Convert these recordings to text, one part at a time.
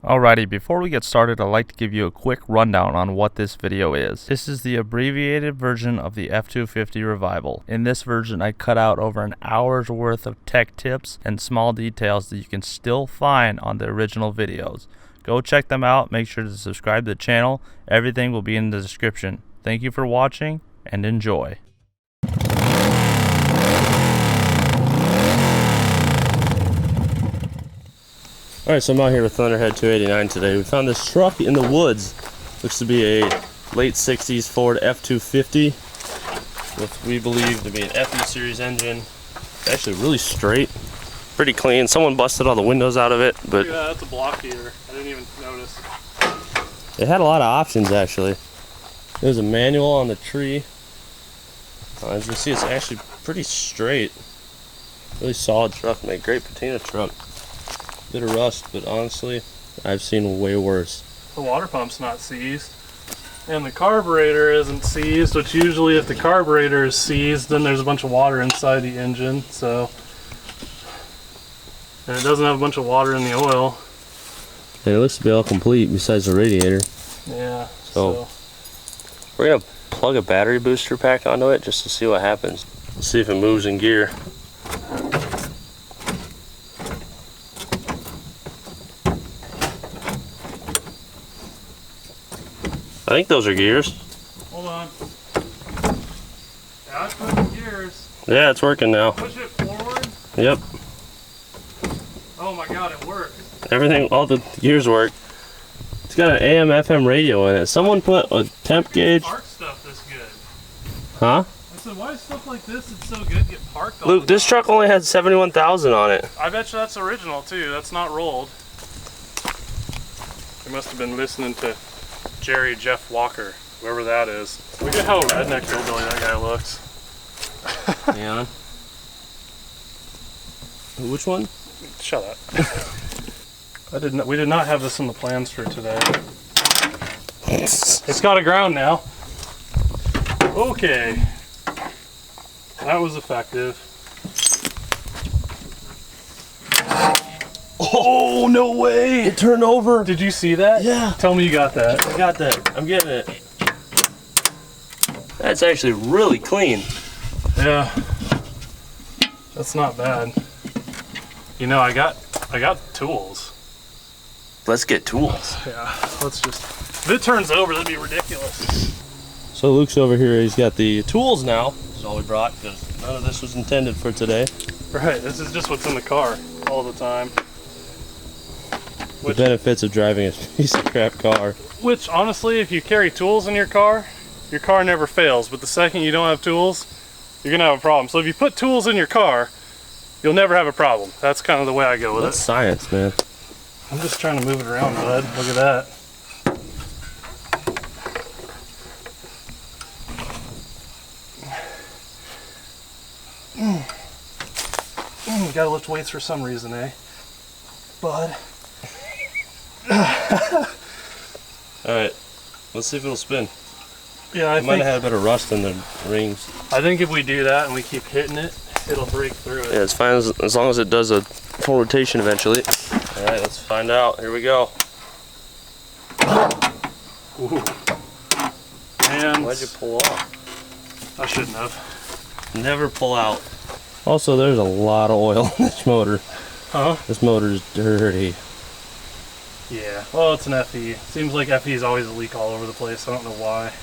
Alrighty, before we get started, I'd like to give you a quick rundown on what this video is. This is the abbreviated version of the F250 revival. In this version, I cut out over an hour's worth of tech tips and small details that you can still find on the original videos. Go check them out, make sure to subscribe to the channel, everything will be in the description. Thank you for watching, and enjoy. Alright, so I'm out here with Thunderhead 289 today. We found this truck in the woods. Looks to be a late 60s Ford F250 with, we believe, to be an FE series engine. Actually really straight, pretty clean. Someone busted all the windows out of it, but yeah, that's a block heater. I didn't even notice. it had a lot of options actually. There's a manual on the tree. As you can see, it's actually pretty straight. Really solid truck, made great patina truck. Bit of rust, but honestly, I've seen way worse. The water pump's not seized, and the carburetor isn't seized, which usually if the carburetor is seized, then there's a bunch of water inside the engine, so. And it doesn't have a bunch of water in the oil. And it looks to be all complete besides the radiator. Yeah, so we're gonna plug a battery booster pack onto it just to see what happens. Let's see if it moves in gear. I think those are gears. Hold on. Yeah, it's putting gears. Yeah, it's working now. Push it forward. Yep. Oh my god, it works. Everything, all the gears work. It's got an AM FM radio in it. Someone put a temp gauge. Park stuff this good. Huh? I said, why is stuff like this that's so good get parked all Luke, the this time? truck only had 71,000 on it. I bet you that's original too. That's not rolled. They must have been listening to Jerry Jeff Walker, whoever that is. Look at how redneck hillbilly that guy looks. Yeah. Which one? Shut up. We did not have this in the plans for today. It's got a ground now. Okay. That was effective. Oh, no way! It turned over. Did you see that? Yeah. Tell me you got that. I got that. I'm getting it. That's actually really clean. Yeah. That's not bad. You know, I got tools. Let's get tools. Yeah, let's just, if it turns over, that'd be ridiculous. So Luke's over here, he's got the tools now. That's all we brought because none of this was intended for today. Right, this is just what's in the car all the time. The benefits of driving a piece of crap car. Which, honestly, if you carry tools in your car never fails. But the second you don't have tools, you're gonna have a problem. So if you put tools in your car, you'll never have a problem. That's kind of the way I go with That's it. science, man. I'm just trying to move it around, bud. Look at that. Gotta lift weights for some reason, eh? Bud. Alright, let's see if it'll spin. Yeah, I might have had a bit of rust in the rings. I think if we do that and we keep hitting it, it'll break through it. Yeah, it's fine as long as it does a full rotation eventually. Alright, let's find out. Here we go. Ooh. And Why'd you pull off? I shouldn't have. Never pull out. Also, there's a lot of oil in this motor. Huh? This motor's dirty. Yeah, well, it's an FE. Seems like FE's always a leak all over the place. I don't know why.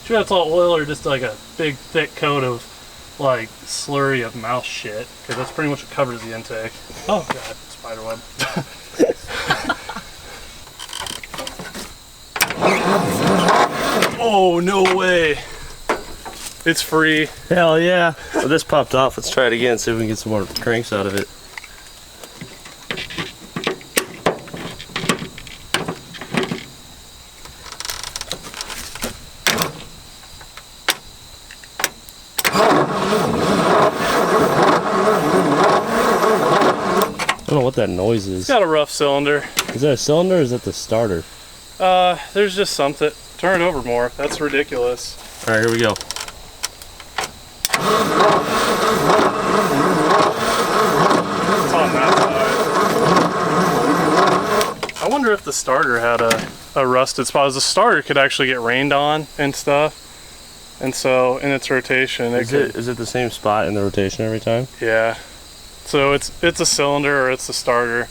Sure, it's all oil or just like a big thick coat of like slurry of mouse shit, because that's pretty much what covers the intake. Oh god, spiderweb. Oh, no way. It's free. Hell yeah. Well, this popped off. Let's try it again, see if we can get some more cranks out of it. I don't know what that noise is. It's got a rough cylinder. Is that a cylinder or is that the starter? There's just something. Turn it over more. That's ridiculous. All right, here we go. It's on that side. wonder if the starter had a rusted spot. The starter could actually get rained on and stuff, and so in its rotation, is it the same spot in the rotation every time? Yeah. So it's a cylinder or it's the starter.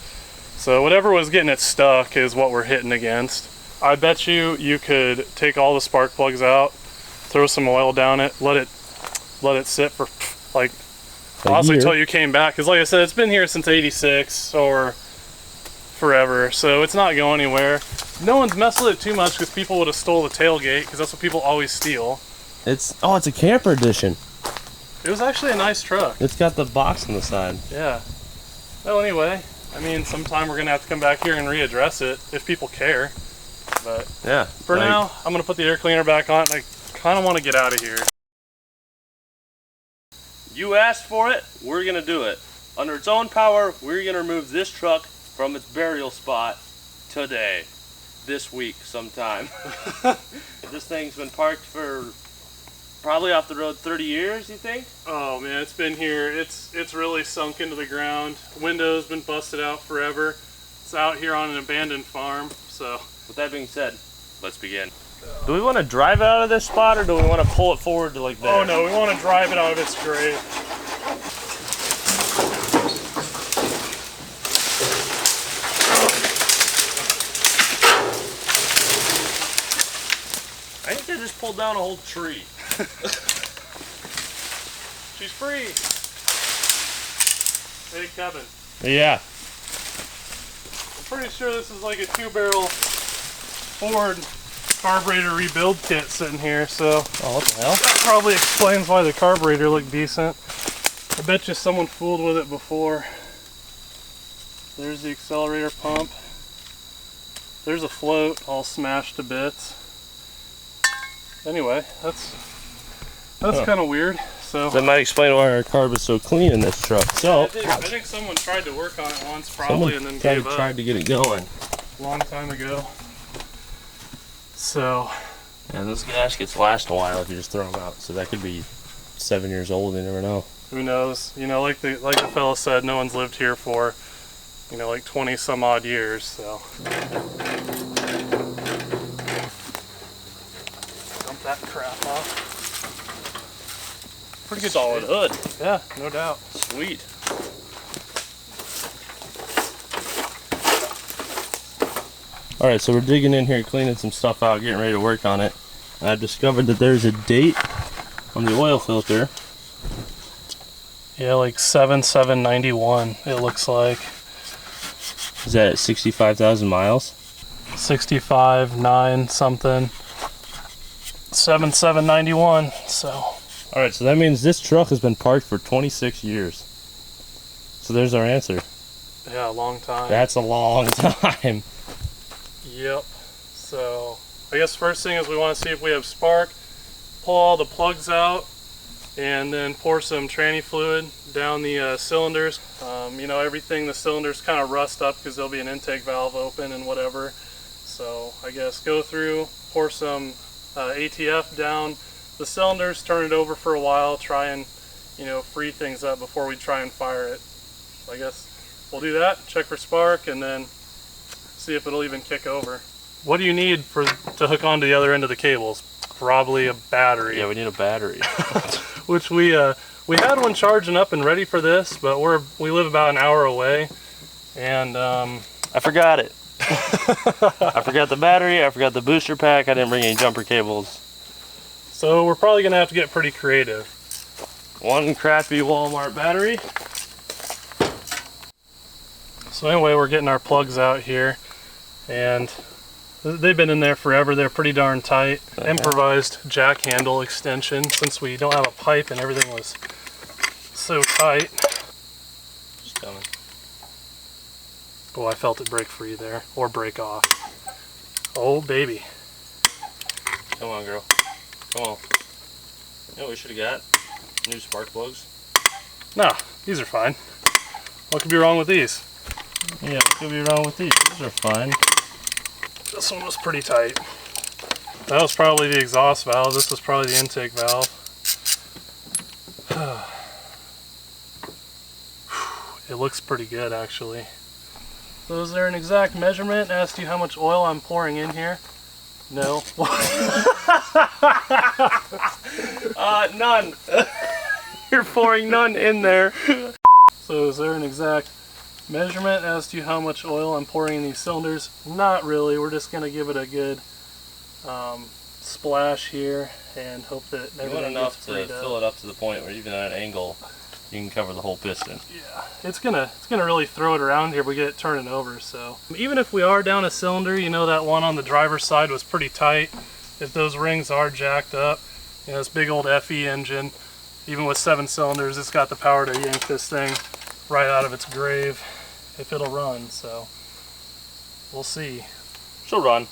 So whatever was getting it stuck is what we're hitting against. I bet you could take all the spark plugs out, throw some oil down it, let it sit for like honestly until you came back. Because like I said, it's been here since '86 or forever, so it's not going anywhere. No one's messed with it too much because people would have stole the tailgate, because that's what people always steal. It's a camper edition. It was actually a nice truck. It's got the box on the side. Yeah. Well, anyway, I mean, sometime we're gonna have to come back here and readdress it if people care. But yeah, for now, I'm gonna put the air cleaner back on. I kind of want to get out of here. You asked for it, we're gonna do it. Under its own power, we're gonna remove this truck from its burial spot today, this week sometime. This thing's been parked for probably off the road 30 years, you think? Oh man, it's been here. It's really sunk into the ground. Windows been busted out forever. It's out here on an abandoned farm. So with that being said, let's begin. Do we want to drive it out of this spot, or do we want to pull it forward to like there? Oh no, we want to drive it out of its grave. I think they just pulled down a whole tree. She's free. Hey, Kevin. Yeah. I'm pretty sure this is like a 2-barrel Ford carburetor rebuild kit sitting here, so oh, what the hell? that probably explains why the carburetor looked decent. I bet you someone fooled with it before. There's the accelerator pump. There's a float all smashed to bits. Anyway, that's kind of weird. So that might explain why our carb is so clean in this truck. So I think someone tried to work on it once, probably, and then gave up. Tried to get it going A long time ago. So. And those gaskets last a while if you just throw them out. So that could be 7 years old. You never know. Who knows? You know, like the fella said, no one's lived here for, you know, like 20 some odd years. So. That crap off. Pretty good solid hood. Yeah, no doubt. Sweet. Alright, so we're digging in here, cleaning some stuff out, getting ready to work on it. And I've discovered that there's a date on the oil filter. Yeah, like 7/7/91 it looks like. Is that at 65,000 miles? 65/9 something. 7/7/91. So. All right, so that means this truck has been parked for 26 years. So there's our answer. Yeah, a long time. That's a long time. Yep. So I guess first thing is we want to see if we have spark. Pull all the plugs out, and then pour some tranny fluid down the cylinders. You know, everything, the cylinders kind of rust up because there'll be an intake valve open and whatever. So I guess go through, pour some ATF down the cylinders, turn it over for a while, try and, you know, free things up before we try and fire it. So I guess we'll do that, check for spark, and then see if it'll even kick over. What do you need to hook onto the other end of the cables? Probably a battery. Yeah, we need a battery. Which we had one charging up and ready for this, but we live about an hour away, and I forgot it. I forgot the battery, I forgot the booster pack, I didn't bring any jumper cables. So we're probably gonna have to get pretty creative. One crappy Walmart battery. So anyway, we're getting our plugs out here, and they've been in there forever. They're pretty darn tight. Improvised jack handle extension, since we don't have a pipe and everything was so tight. Just coming. Oh, I felt it break free there, or break off. Oh, baby. Come on, girl. Come on. You know what we should have got? New spark plugs. Nah, these are fine. What could be wrong with these? Yeah, what could be wrong with these? These are fine. This one was pretty tight. That was probably the exhaust valve. This was probably the intake valve. It looks pretty good, actually. So is there an exact measurement as to how much oil I'm pouring in here? No. None. You're pouring none in there. So is there an exact measurement as to how much oil I'm pouring in these cylinders? Not really. We're just going to give it a good splash here and hope that You want enough to fill it up to the point where even at an angle you can cover the whole piston. Yeah, it's gonna really throw it around here if we get it turning over. So even if we are down a cylinder, you know, that one on the driver's side was pretty tight. If those rings are jacked up, you know, this big old FE engine, even with 7 cylinders, it's got the power to yank this thing right out of its grave if it'll run. So we'll see. She'll run.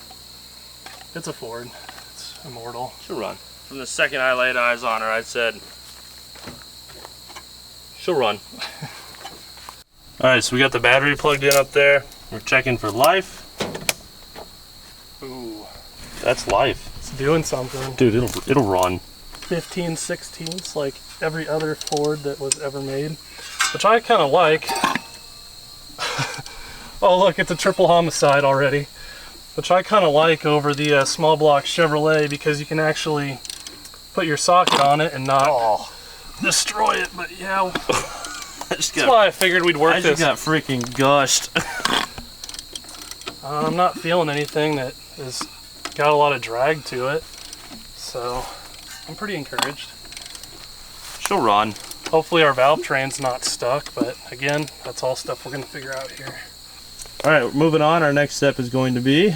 It's a Ford. It's immortal. She'll run. From the second I laid eyes on her, I said, she'll run. Alright, so we got the battery plugged in up there. We're checking for life. Ooh, That's life. it's doing something. Dude, it'll run. 15/16 like every other Ford that was ever made, which I kind of like. Oh look, it's a triple homicide already, which I kind of like over the small block Chevrolet, because you can actually put your socket on it and not destroy it. But yeah, that's why I figured we'd work this. I just got freaking gushed. I'm not feeling anything that has got a lot of drag to it, so I'm pretty encouraged. She'll run. Hopefully our valve train's not stuck, but again, that's all stuff we're going to figure out here. Alright, moving on. Our next step is going to be...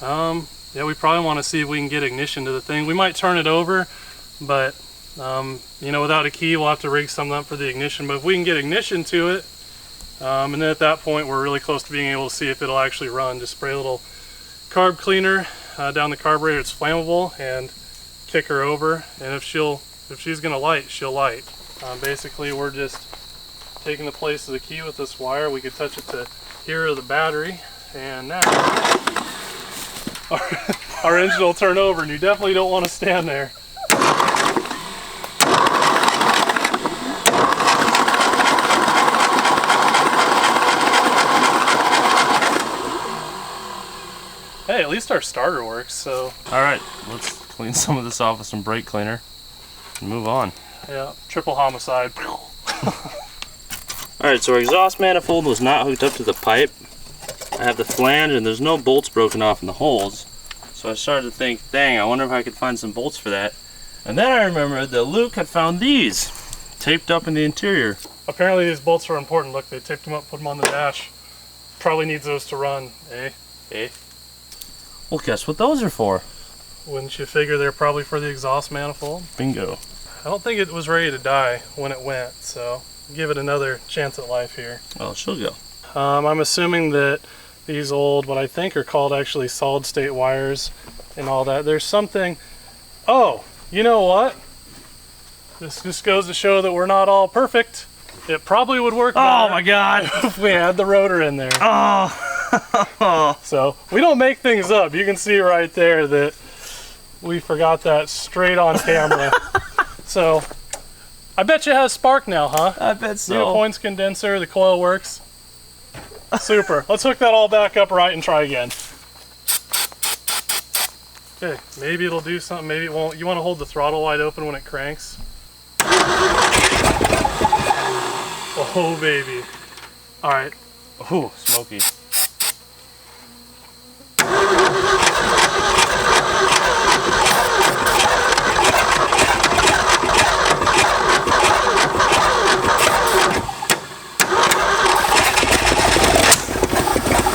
Yeah, we probably want to see if we can get ignition to the thing. We might turn it over, but you know, without a key we'll have to rig something up for the ignition. But if we can get ignition to it, and then at that point we're really close to being able to see if it'll actually run. Just spray a little carb cleaner down the carburetor. It's flammable, and kick her over, and if she's gonna light, she'll light. Basically, we're just taking the place of the key with this wire. We could touch it to here of the battery, and now our engine will turn over, and you definitely don't want to stand there. Hey, at least our starter works, so... Alright, let's clean some of this off with some brake cleaner and move on. Yeah, triple homicide. Alright, so our exhaust manifold was not hooked up to the pipe. I have the flange and there's no bolts broken off in the holes. So I started to think, dang, I wonder if I could find some bolts for that. And then I remembered that Luke had found these taped up in the interior. Apparently these bolts are important. Look, they taped them up, put them on the dash. Probably needs those to run, eh? Eh? Well, guess what those are for? Wouldn't you figure they're probably for the exhaust manifold? Bingo. I don't think it was ready to die when it went, so give it another chance at life here. Oh, she'll go. I'm assuming that these old, what I think are called actually solid state wires and all that, there's something... Oh, you know what? This just goes to show that we're not all perfect. It probably would work better Oh my god! if we had the rotor in there. Oh! So, we don't make things up. You can see right there that we forgot that straight on camera. So, I bet you it has spark now, huh? I bet so. New points condenser, the coil works. Super. Let's hook that all back up right and try again. Okay, maybe it'll do something, maybe it won't. You want to hold the throttle wide open when it cranks. Oh, baby. Alright. Ooh, smoky.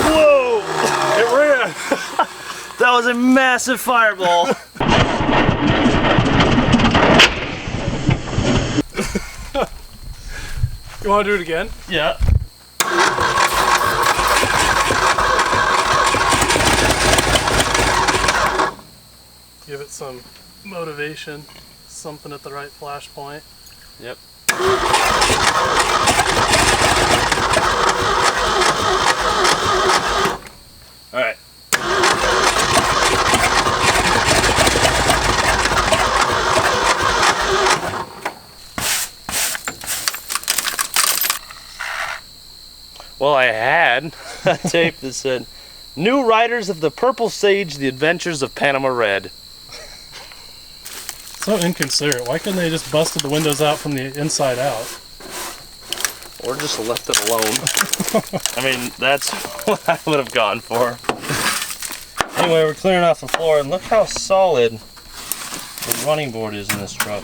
Whoa! It ran! That was a massive fireball. You want to do it again? Yeah. Give it some motivation, something at the right flash point. Yep. Alright. Well, I had a tape that said, "New Riders of the Purple Sage, The Adventures of Panama Red." So inconsiderate. Why couldn't they just busted the windows out from the inside out? Or just left it alone. I mean, that's what I would have gone for. Anyway, we're clearing off the floor, and look how solid the running board is in this truck.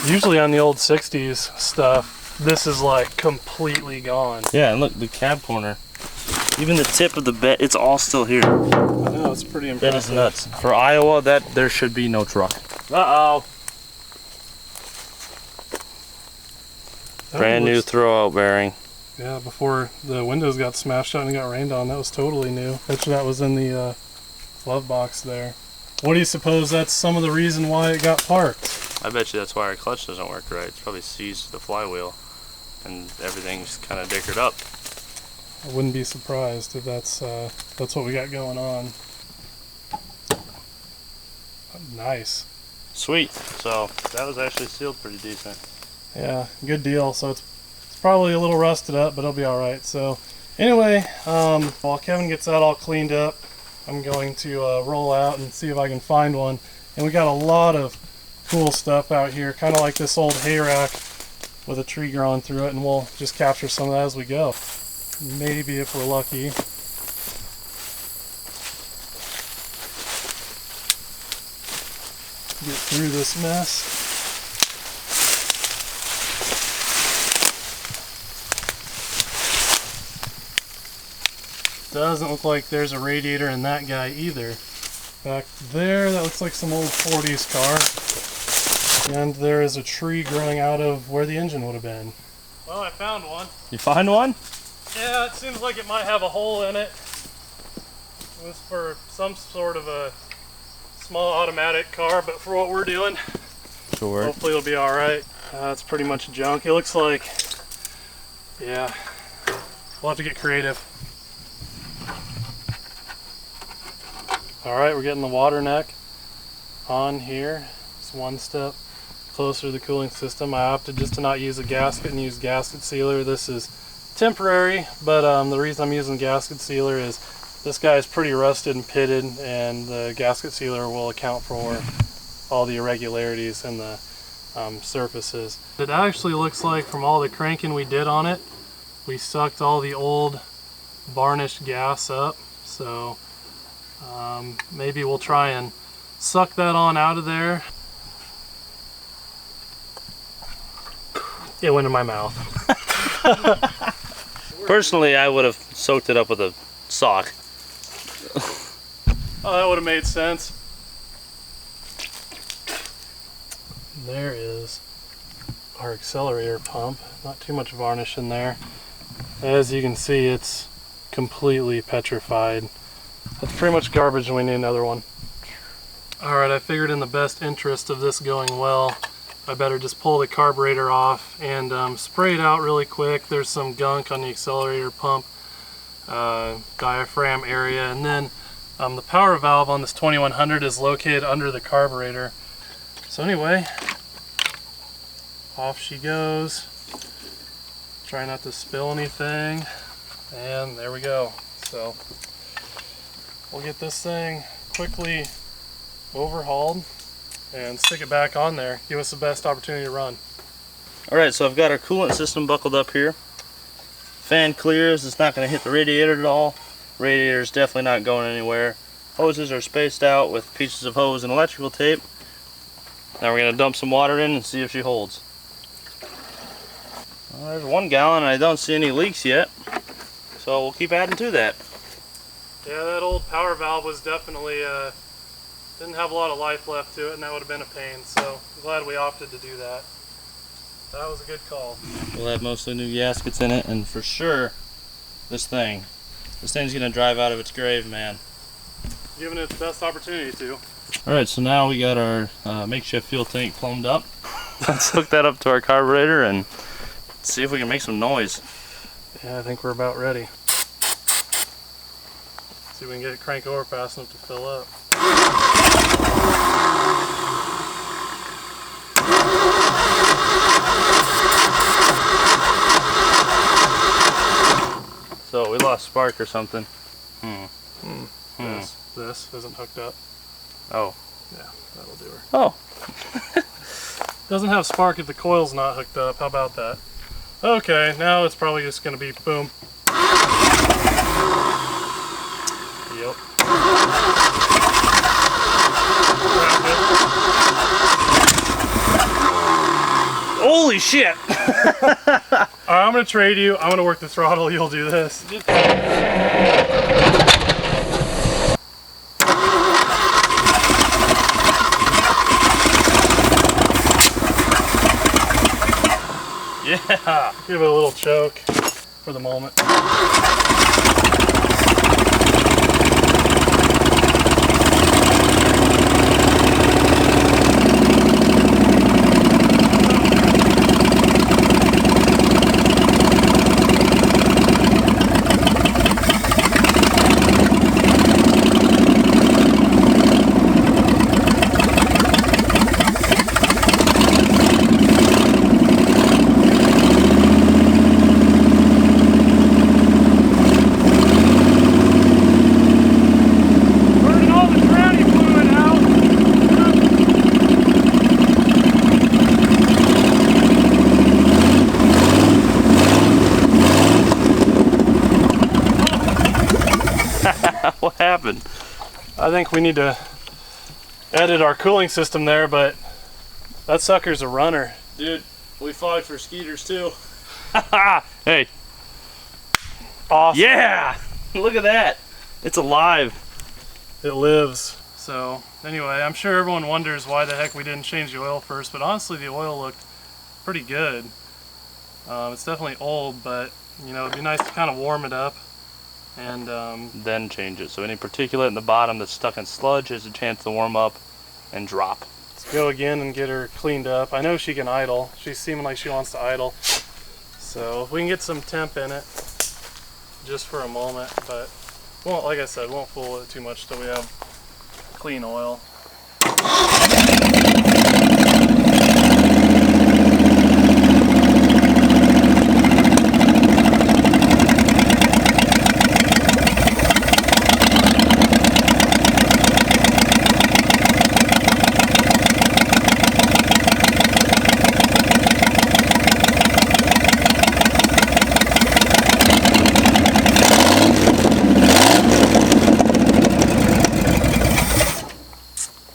Usually on the old 60s stuff, this is like completely gone. Yeah, and look, the cab corner. Even the tip of the bed, it's all still here. I know, it's pretty impressive. That is nuts. For Iowa, there should be no truck. Uh-oh. Brand new throwout bearing. Yeah, before the windows got smashed out and it got rained on, that was totally new. Bet you that was in the glove box there. What do you suppose that's some of the reason why it got parked? I bet you that's why our clutch doesn't work right. It's probably seized the flywheel and everything's kind of dickered up. I wouldn't be surprised if that's what we got going on. Nice. Sweet. So that was actually sealed pretty decent. Yeah, good deal. So it's probably a little rusted up, but it'll be all right. So anyway, while Kevin gets that all cleaned up, I'm going to roll out and see if I can find one. And we got a lot of cool stuff out here, kind of like this old hay rack with a tree growing through it, and we'll just capture some of that as we go. Maybe if we're lucky. Get through this mess. Doesn't look like there's a radiator in that guy either. Back there, that looks like some old 40s car. And there is a tree growing out of where the engine would have been. Well, I found one. You find one? Yeah, it seems like it might have a hole in it. It was for some sort of a small automatic car, but for what we're doing, Sure. hopefully it'll be alright. It's pretty much junk. It looks like, yeah, we'll have to get creative. Alright, we're getting the water neck on here. It's one step closer to the cooling system. I opted just to not use a gasket and use gasket sealer. This is temporary, but the reason I'm using gasket sealer is this guy is pretty rusted and pitted, and the gasket sealer will account for all the irregularities in the surfaces. It actually looks like from all the cranking we did on it, we sucked all the old varnished gas up, so maybe we'll try and suck that on out of there. It went in my mouth. Personally, I would have soaked it up with a sock. Oh, that would have made sense. There is our accelerator pump. Not too much varnish in there. As you can see, it's completely petrified. That's pretty much garbage and we need another one. Alright, I figured in the best interest of this going well, I better just pull the carburetor off and spray it out really quick. There's some gunk on the accelerator pump diaphragm area, and then the power valve on this 2100 is located under the carburetor. So anyway, off she goes. Try not to spill anything, and there we go. So we'll get this thing quickly overhauled and stick it back on there. Give us the best opportunity to run. Alright, so I've got our coolant system buckled up here. Fan clears, it's not going to hit the radiator at all. Radiator is definitely not going anywhere. Hoses are spaced out with pieces of hose and electrical tape. Now we're going to dump some water in and see if she holds. Well, there's 1 gallon and I don't see any leaks yet. So we'll keep adding to that. Yeah, that old power valve was definitely, didn't have a lot of life left to it, and that would have been a pain. So I'm glad we opted to do that. That was a good call. We'll have mostly new gaskets in it, and for sure, this thing's gonna drive out of its grave, man. Giving it the best opportunity to. Alright, so now we got our makeshift fuel tank plumbed up. Let's hook that up to our carburetor and see if we can make some noise. Yeah, I think we're about ready. See if we can get it crank over fast enough to fill up. So we lost spark or something. This isn't hooked up. Oh. Yeah, that'll do her. Oh. Doesn't have spark if the coil's not hooked up. How about that? Okay, now it's probably just gonna be boom. Yep. Holy shit! Alright, I'm gonna trade you. I'm gonna work the throttle. You'll do this. Yeah! Give it a little choke for the moment. What happened? I think we need to edit our cooling system there, but that sucker's a runner. Dude, we fogged for skeeters too. Hey. Awesome. Yeah! Look at that. It's alive. It lives. So anyway, I'm sure everyone wonders why the heck we didn't change the oil first, but honestly the oil looked pretty good. It's definitely old, but you know, it'd be nice to kind of warm it up and Then change it. So any particulate in the bottom that's stuck in sludge has a chance to warm up and drop. let's go again and get her cleaned up. I know she can idle. She's seeming like she wants to idle. So if we can get some temp in it just for a moment, but won't, like I said, won't fool with it too much till we have clean oil.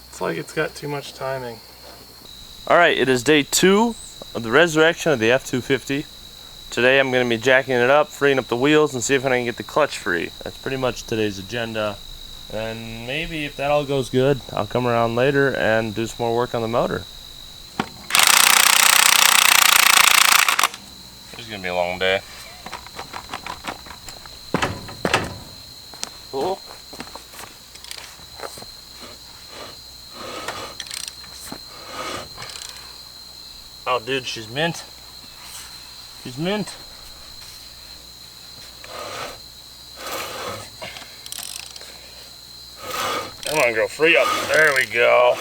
It's like it's got too much timing. Alright, it is day 2 of the resurrection of the F250. Today I'm going to be jacking it up, freeing up the wheels, and see if I can get the clutch free. That's pretty much today's agenda. And maybe if that all goes good, I'll come around later and do some more work on the motor. It's going to be a long day. Cool. Oh, dude, she's mint. She's mint. Come on, girl, free up. There we go.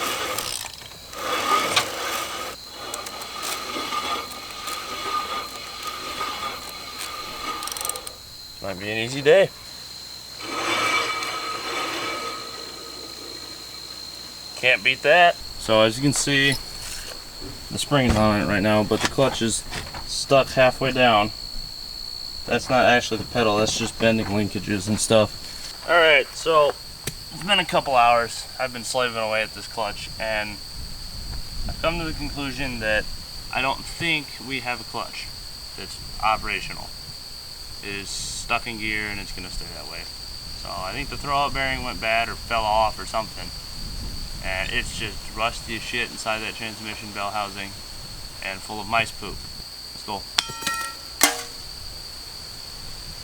Might be an easy day. Can't beat that. So as you can see, the spring is on it right now, but the clutch is stuck halfway down. That's not actually the pedal, that's just bending linkages and stuff. Alright, so it's been a couple hours. I've been slaving away at this clutch, and I've come to the conclusion that I don't think we have a clutch that's operational. It is stuck in gear and it's going to stay that way. So I think the throwout bearing went bad or fell off or something. And it's just rusty as shit inside that transmission bell housing and full of mice poop. Let's go.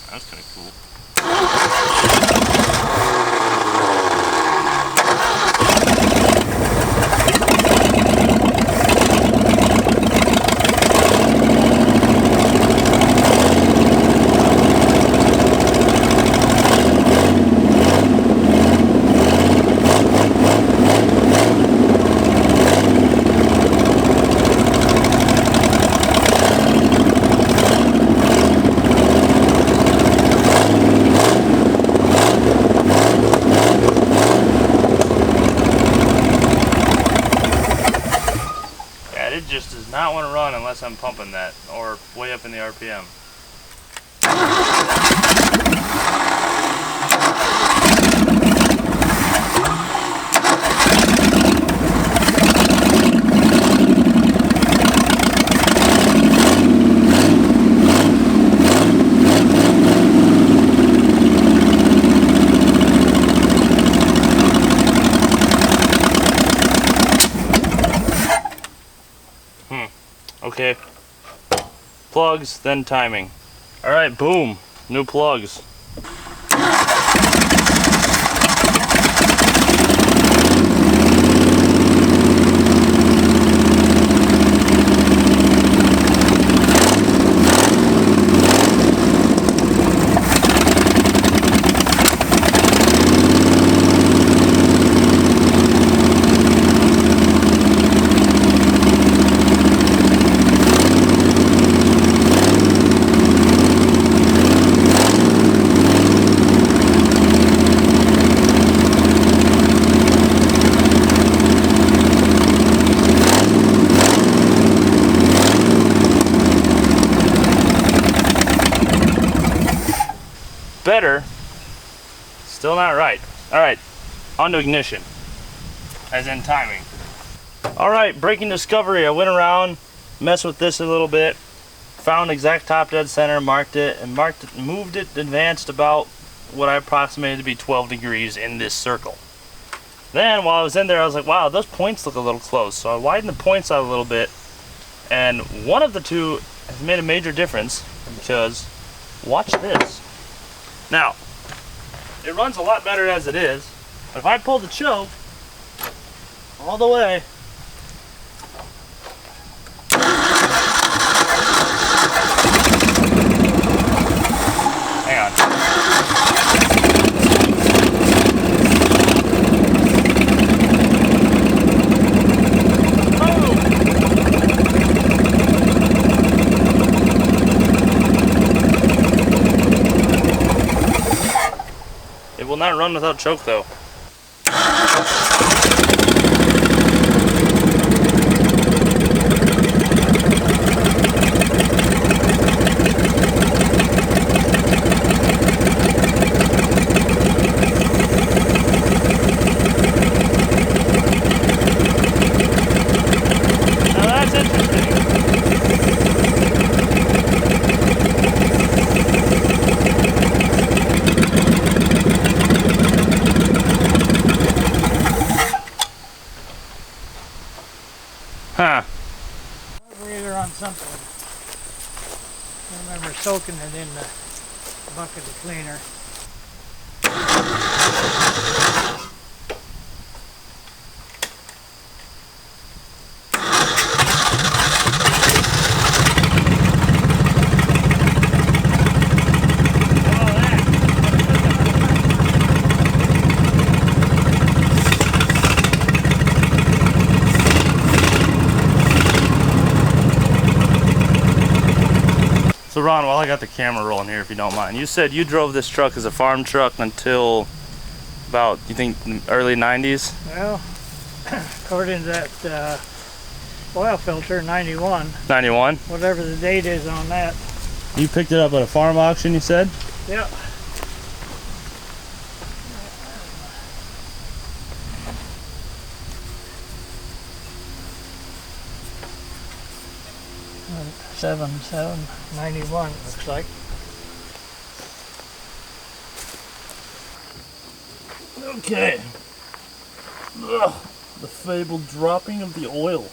That's kind of cool. not want to run unless I'm pumping that or way up in the RPM. Okay, plugs, then timing. All right, boom, new plugs. Better, still not right. All right, on to ignition, as in timing. All right, braking discovery. I went around, messed with this a little bit, found exact top dead center, marked it, moved it, advanced about what I approximated to be 12 degrees in this circle. Then while I was in there, I was like, wow, those points look a little close. So I widened the points out a little bit, and one of the two has made a major difference because watch this. Now, it runs a lot better as it is, but if I pull the choke all the way, hang on. It will not run without choke though. Now that's interesting. Huh. Carburetor on something. I remember soaking it in the bucket of cleaner. So Ron, while I got the camera rolling here, if you don't mind, you said you drove this truck as a farm truck until about, you think, early 90s? Well, according to that oil filter, 91. 91? Whatever the date is on that. You picked it up at a farm auction, you said? Yep. Seven 91 looks like. Okay. Ugh, the fabled dropping of the oil.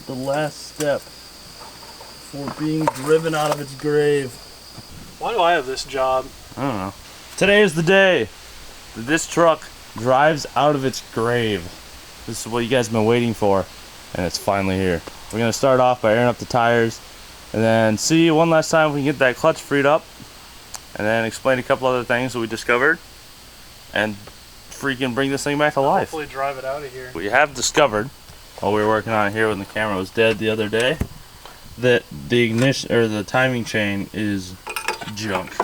The last step for being driven out of its grave. Why do I have this job? I don't know. Today is the day that this truck drives out of its grave. This is what you guys have been waiting for, and it's finally here. We're going to start off by airing up the tires, and then see one last time if we can get that clutch freed up, and then explain a couple other things that we discovered, and freaking bring this thing back to life. Hopefully drive it out of here. We have discovered, while we were working on it here when the camera was dead the other day, that the ignition or the timing chain is junk.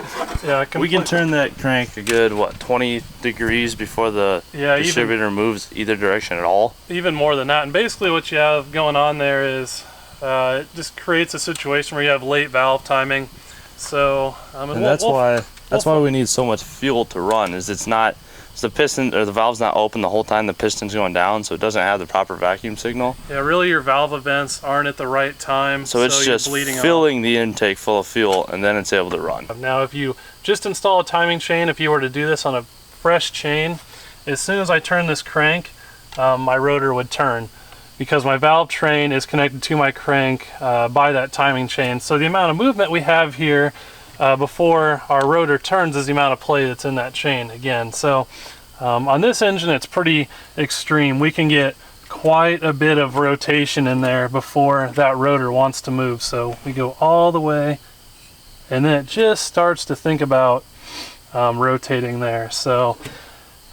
Yeah, we can turn that crank a good, what, 20 degrees before the distributor moves either direction at all? Even more than that. And basically what you have going on there is it just creates a situation where you have late valve timing. So, and that's why we need so much fuel to run, is it's the piston or the valve's not open the whole time the piston's going down, so it doesn't have the proper vacuum signal. Yeah, really your valve events aren't at the right time. So it's just filling the intake full of fuel, and then it's able to run. Now if you just install a timing chain, if you were to do this on a fresh chain, as soon as I turn this crank, my rotor would turn, because my valve train is connected to my crank by that timing chain. So the amount of movement we have here before our rotor turns is the amount of play that's in that chain again. So on this engine it's pretty extreme. We can get quite a bit of rotation in there before that rotor wants to move. So we go all the way, and then it just starts to think about rotating there. So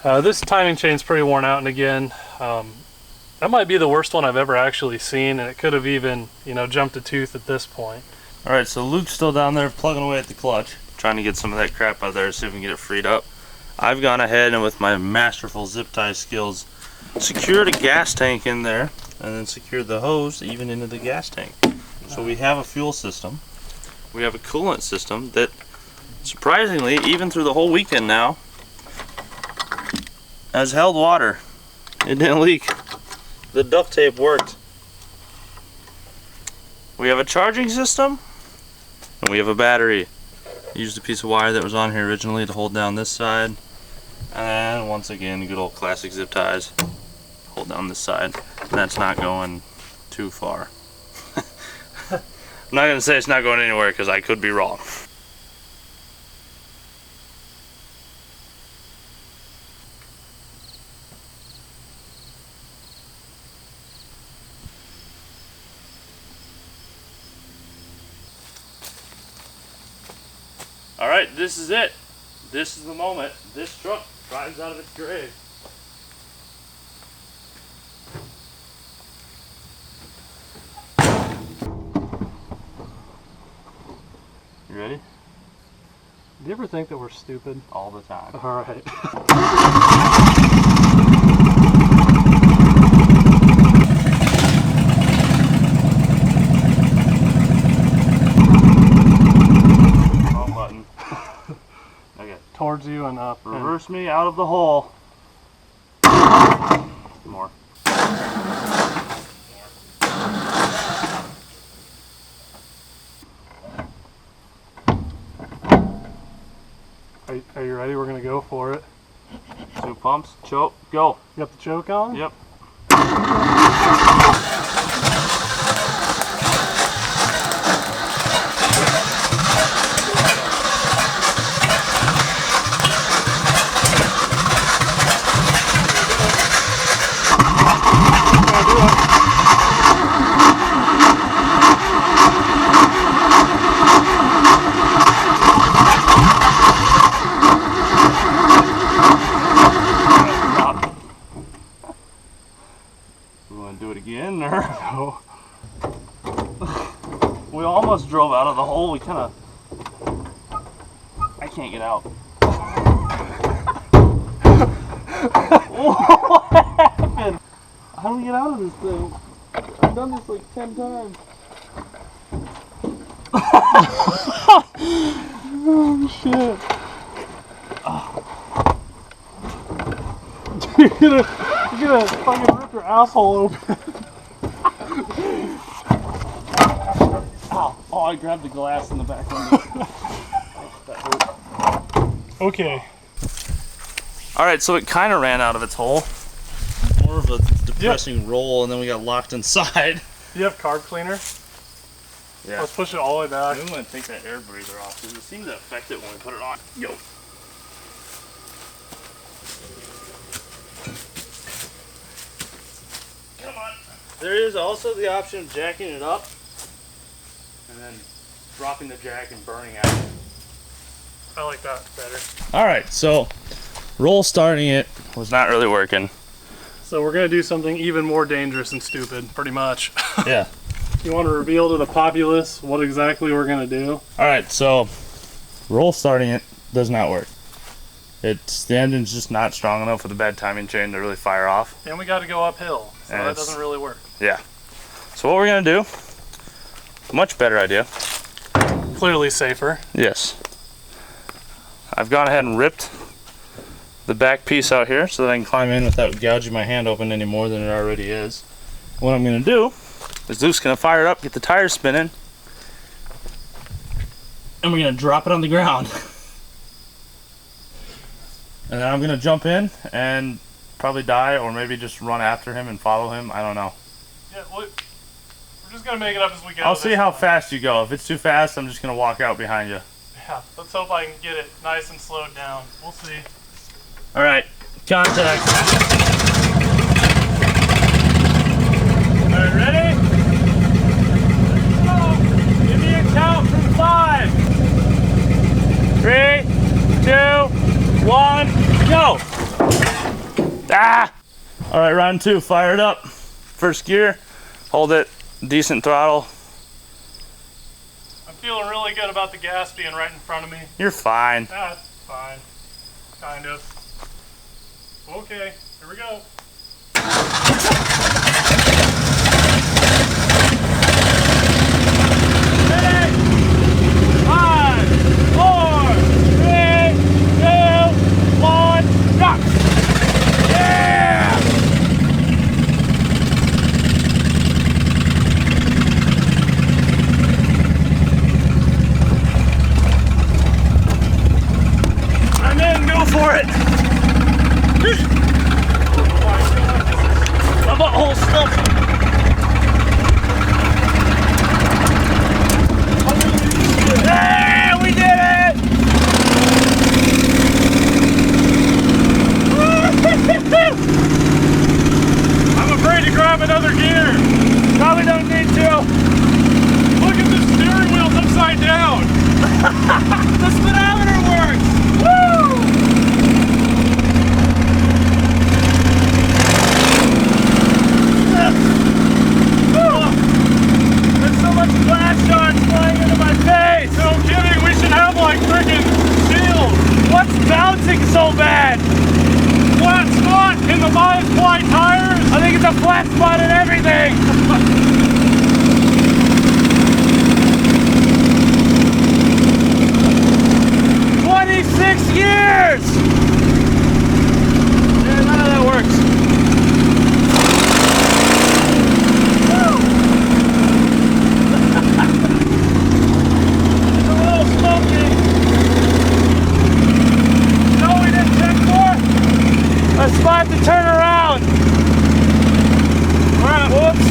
this timing chain is pretty worn out, and again, that might be the worst one I've ever actually seen, and it could have even, jumped a tooth at this point. All right, so Luke's still down there plugging away at the clutch, trying to get some of that crap out of there, see if we can get it freed up. I've gone ahead and with my masterful zip tie skills, secured a gas tank in there, and then secured the hose even into the gas tank. So we have a fuel system. We have a coolant system that, surprisingly, even through the whole weekend now, has held water. It didn't leak. The duct tape worked. We have a charging system, and we have a battery. Used a piece of wire that was on here originally to hold down this side, and once again, good old classic zip ties. Hold down this side, and that's not going too far. I'm not going to say it's not going anywhere, because I could be wrong. Alright, this is it. This is the moment. This truck drives out of its grave. You ready? Do you ever think that we're stupid? All the time. Alright. Towards you and up. Reverse me out of the hole. More. Are you ready? We're gonna go for it. 2 pumps, choke, go. You got the choke on? Yep. Do it again, or no? We almost drove out of the hole. We kind of, I can't get out. What happened? How do we get out of this thing? I've done this like 10 times. Oh shit. You're gonna fucking rip your asshole open. Ow. Oh, I grabbed the glass in the back window. That hurt. Okay. Alright, so it kind of ran out of its hole. More of a depressing roll, and then we got locked inside. Do you have carb cleaner? Yeah. Let's push it all the way back. I'm going to take that air breather off, because it seemed to affect it when we put it on. Yo. Come on. There is also the option of jacking it up, and then dropping the jack and burning out. I like that better. Alright, so roll starting it was not really working. So we're going to do something even more dangerous and stupid, pretty much. Yeah. You want to reveal to the populace what exactly we're going to do? Alright, so roll starting it does not work. The engine's just not strong enough with a bad timing chain to really fire off. And we got to go uphill, so And that doesn't really work. Yeah. So what we're gonna do, much better idea. Clearly safer. Yes. I've gone ahead and ripped the back piece out here so that I can climb in without gouging my hand open any more than it already is. What I'm gonna do is Luke's gonna fire it up, get the tires spinning, and we're gonna drop it on the ground. And then I'm gonna jump in and probably die, or maybe just run after him and follow him. I don't know. Yeah, we're just gonna make it up as we go. I'll see how fast you go. If it's too fast, I'm just gonna walk out behind you. Yeah, let's hope I can get it nice and slowed down. We'll see. All right, contact. All right, ready? Let's go. Give me a count from 5. 3, 2, 1, go! Ah! All right, round 2, fire it up. First gear, hold it, decent throttle. I'm feeling really good about the gas being right in front of me. You're fine. That's fine. Kind of. Okay, here we go. Ready? 5, 4, 3, 2, 1, rock! Yeah! I'm in, go for it! My butthole stuck. Yeah, we did it! I'm afraid to grab another gear. Probably don't need to. Look at the steering wheel's upside down. The speedometer works! Woo! There's so much glass shards flying into my face! No kidding, we should have like freaking shields. What's bouncing so bad? Flat spot in the bias ply tires. I think it's a flat spot in everything! 26 years! Yeah, none of that works. It's a little smoky. No, we didn't check for a spot to turn around. Alright, whoops.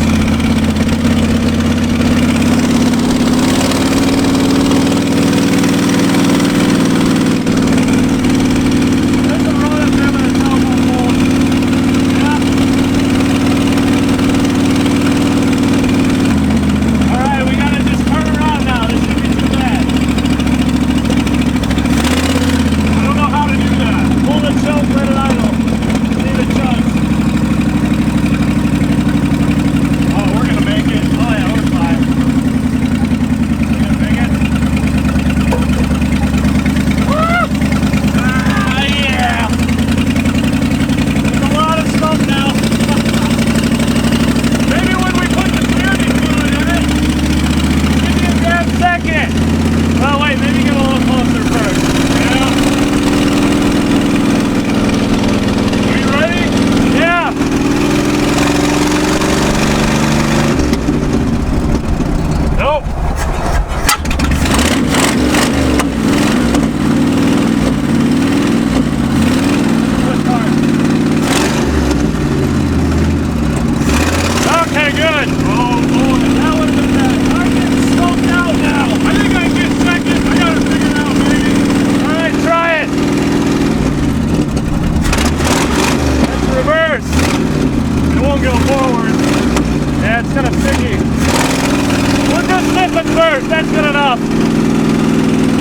first, that's good enough.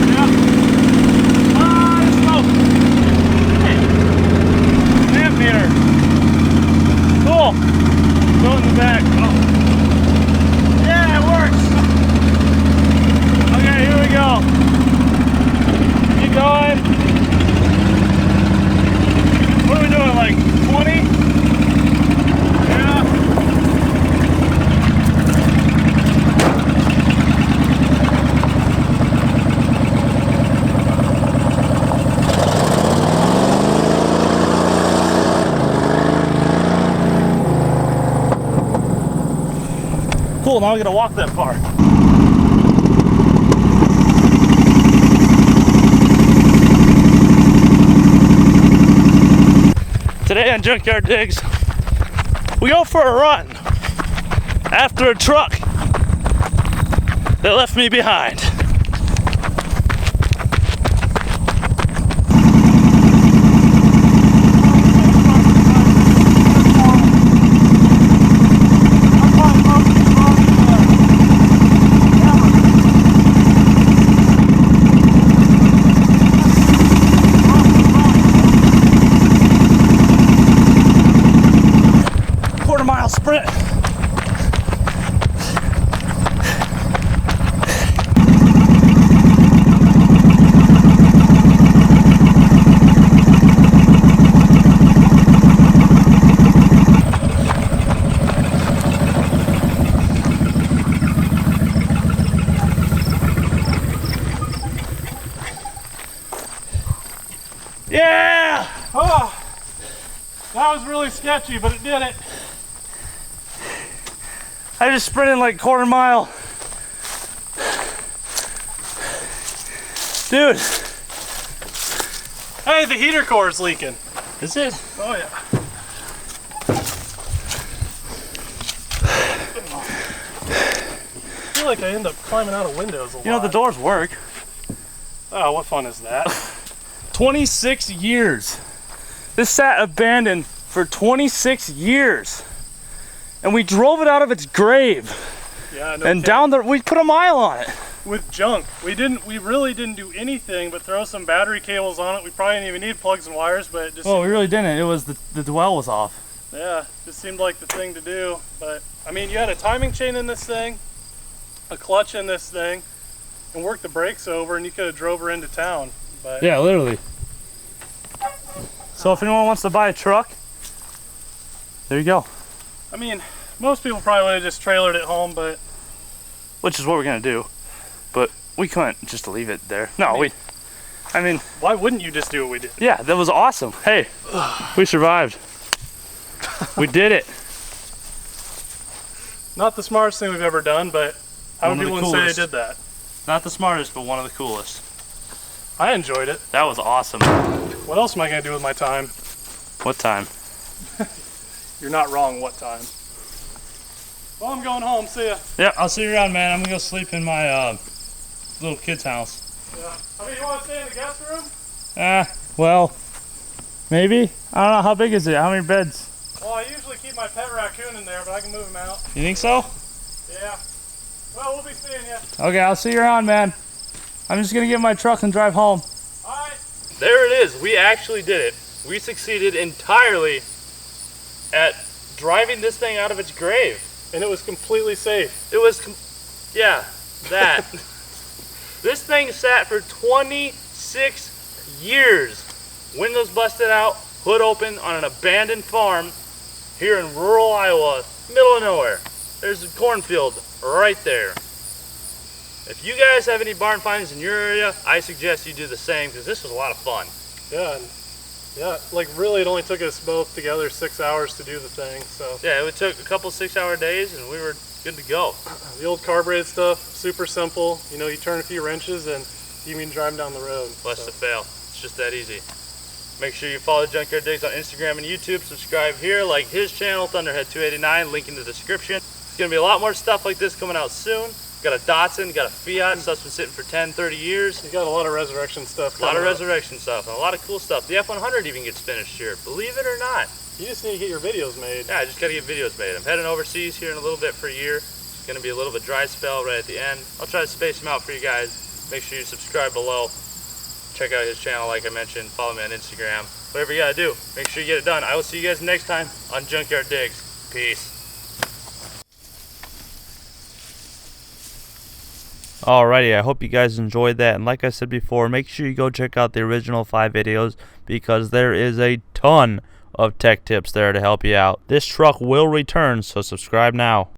Yeah. Let's go. Hey. Amp meter. Cool. Go in the back. Oh. Yeah, it works. Okay, here we go. Keep going. cool, now I gotta walk that far. Today on Junkyard Digs, we go for a run after a truck that left me behind. Quarter-mile sprint. Yeah! Oh, that was really sketchy, but it did it. I just sprinted like quarter mile. Dude. Hey, the heater core is leaking. Is it? Oh yeah. I feel like I end up climbing out of windows a lot. You know, the doors work. Oh, what fun is that? 26 years. This sat abandoned for 26 years. And we drove it out of its grave. Yeah, no and kidding. down there, we put a mile on it. With junk. We really didn't do anything but throw some battery cables on it. We probably didn't even need plugs and wires, but it just Oh, we really didn't. It was the dwell was off. yeah, just seemed like the thing to do. But I mean, you had a timing chain in this thing, a clutch in this thing, and worked the brakes over, and you could have drove her into town. But Yeah, literally. So if anyone wants to buy a truck, there you go. I mean, most people probably would have just trailered it home, but Which is what we're gonna do. But we couldn't just leave it there. No, I mean, why wouldn't you just do what we did? yeah, that was awesome. Hey, we survived. We did it. Not the smartest thing we've ever done, but how One many of the people would say coolest. they did that? Not the smartest, but one of the coolest. I enjoyed it. That was awesome. What else am I gonna do with my time? What time? You're not wrong, what time? Well, I'm going home, see ya. Yeah, I'll see you around, man. I'm gonna go sleep in my little kid's house. Yeah. I mean, you wanna stay in the guest room? Well, maybe. I don't know, how big is it? How many beds? Well, I usually keep my pet raccoon in there, but I can move him out. You think so? Yeah. Well, we'll be seeing you. Okay, I'll see you around, man. I'm just gonna get my truck and drive home. Alright. There it is. We actually did it. We succeeded entirely at driving this thing out of its grave. And it was completely safe. It was, yeah, that. This thing sat for 26 years. Windows busted out, hood open on an abandoned farm here in rural Iowa, middle of nowhere. There's a cornfield right there. If you guys have any barn finds in your area, I suggest you do the same because this was a lot of fun. Yeah. And yeah, like really it only took us both together 6 hours to do the thing, so. Yeah, it took a couple 6-hour days and we were good to go. The old carbureted stuff, super simple. You know, you turn a few wrenches and you can drive down the road. Less to fail. It's just that easy. Make sure you follow Junkyard Digs on Instagram and YouTube. Subscribe here, like his channel, Thunderhead289, link in the description. There's going to be a lot more stuff like this coming out soon. Got a Datsun, got a Fiat, stuff's been sitting for 10, 30 years. You got a lot of resurrection stuff. A lot of coming up. resurrection stuff and a lot of cool stuff. The F100 even gets finished here, believe it or not. You just need to get your videos made. Yeah, I just got to get videos made. I'm heading overseas here in a little bit for a year. It's going to be a little bit dry spell right at the end. I'll try to space them out for you guys. Make sure you subscribe below. Check out his channel like I mentioned. Follow me on Instagram. Whatever you got to do, make sure you get it done. I will see you guys next time on Junkyard Digs. Peace. Alrighty, I hope you guys enjoyed that, and like I said before, make sure you go check out the original 5 videos because there is a ton of tech tips there to help you out. This truck will return, so subscribe now.